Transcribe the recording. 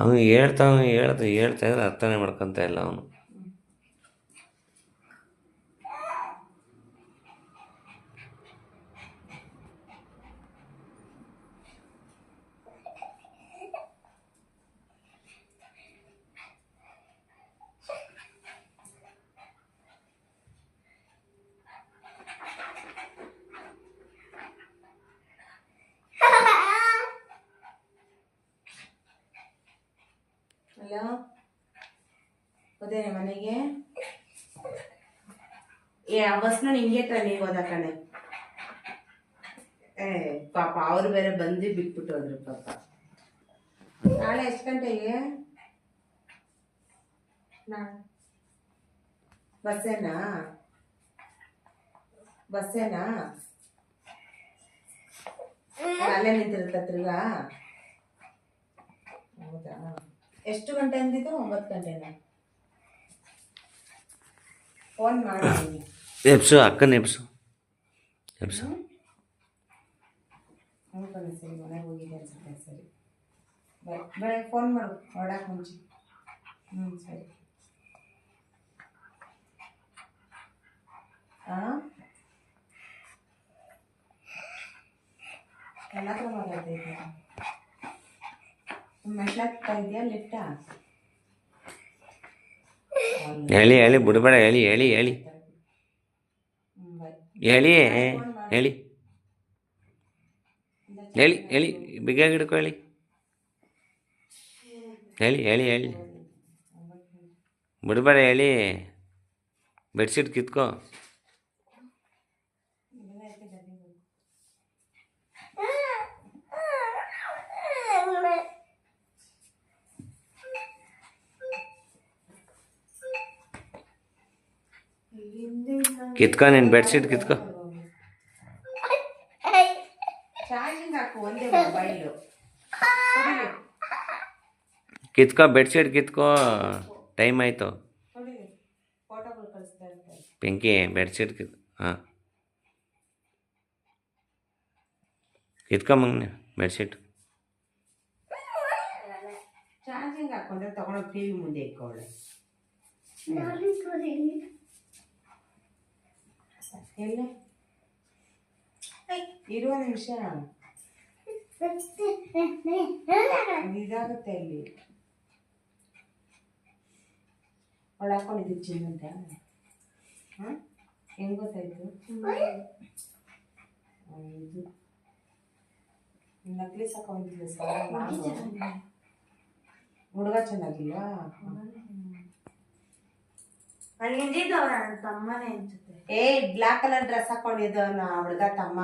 ಅವನು ಹೇಳ್ತಾ ಇದ್ರೆ ಅರ್ಥನೇ ಮಾಡ್ಕೊತ ಇಲ್ಲ ಅವನು. ಹಲೋ, ಹೋದೇನೆ ಮನೆಗೆ? ಆ ಬಸ್ನ ನಿಂಗೆ ತಾನೇ ಹೋದ ಕಣೆ. ಪಾಪ ಅವ್ರು ಬೇರೆ ಬಂದು ಬಿಟ್ಬಿಟ್ಟು ಹೋದ್ರು ಪಾಪ. ನಾಳೆ ಎಷ್ಟು ಗಂಟೆಗೆ? ಬಸ್ಸೇನಾ? ಅಲ್ಲೇ ನಿಂತಿರುತ್ತ ತಿರ್ಗ? ಹೌದಾ, ಎಷ್ಟು ಗಂಟೆ ಅಂದಿದ್ದು? 9 ಗಂಟೆನಾ? ಫೋನ್ ಮಾಡಿ ಅಕ್ಕನ ಎಬ್ಸು. ಸರಿ, ಮನೆಗೆ ಹೋಗಿದೆ ಅನ್ಸುತ್ತೆ. ಸರಿ, ಬೆಳಗ್ಗೆ ಫೋನ್ ಮಾಡು ಹೊರಡಕ್ಕೆ ಮುಂಚೆ. ಸರಿ. ಎಲ್ಲ ಹತ್ರ ಮಾತಾಡ್ತಾ ಇದೆಯಾ? ಮೆಟ್ಲಾಗ್ತಾ ಇದೆಯಾ ಲಿಫ್ಟಾ? ಹೇಳಿ ಬಿಡಬೇಡ, ಹೇಳಿ ಬಿಗಿಯಾಗಿ ಹಿಡ್ಕೊ. ಹೇಳಿ ಬಿಡಬೇಡ, ಹೇಳಿ. ಬೆಡ್ಶೀಟ್ ಕಿತ್ಕೋ. ನೀನು ಬೆಡ್ಶೀಟ್ ಕಿತ್ಕೋ. ಚಾರ್ಜಿಂಗ್ ಹಾಕು ಒಂದೇ ಮೊಬೈಲು. ಕಿತ್ಕೋ, ಬೆಡ್ಶೀಟ್ ಕಿತ್ಕೋ. ಟೈಮ್ ಆಯಿತು. ಫೋಟೋಗಳು ಕಳಿಸ್ತಾ ಇರ್ತಾರೆ. ಬೆಂಕಿ, ಬೆಡ್ಶೀಟ್ ಕಿತ್ಕೊಂಬಂಗ ಬೆಡ್ಶೀಟ್. ಚಾರ್ಜಿಂಗ್ ಹಾಕೊಂಡ್ರೆ ತಗೊಂಡೋಗಿ ಟಿವಿ ಮುಂದೆ ಇಕ್ಕೊಳ್ಳೆ. ಎಲ್ಲ ಇರುವ ನಿಮಿಷ ಇದಾಗುತ್ತೆ. ಇಲ್ಲಿ ಅವಳು ಹಾಕೊಂಡಿದ್ದು ಚಿನ್ನಂತ. ಹೆಂಗ್ ಗೊತ್ತಾಯ್ತು? ಇದು ನಕ್ಲಿಸ್ ಹಾಕೊಂಡಿದ್ದೆ ಸರ್. ಹುಡುಗ ಚೆನ್ನಾಗಿಲ್ವಾ? ಅಲ್ಲಿಂದಿದ್ದು ಅವ್ರ ತಮ್ಮನೇ ಅನ್ಸುತ್ತೆ. ಬ್ಲಾಕ್ ಕಲರ್ ಡ್ರೆಸ್ ಹಾಕೊಂಡಿದ್ದು ಹುಡುಗ ತಮ್ಮ.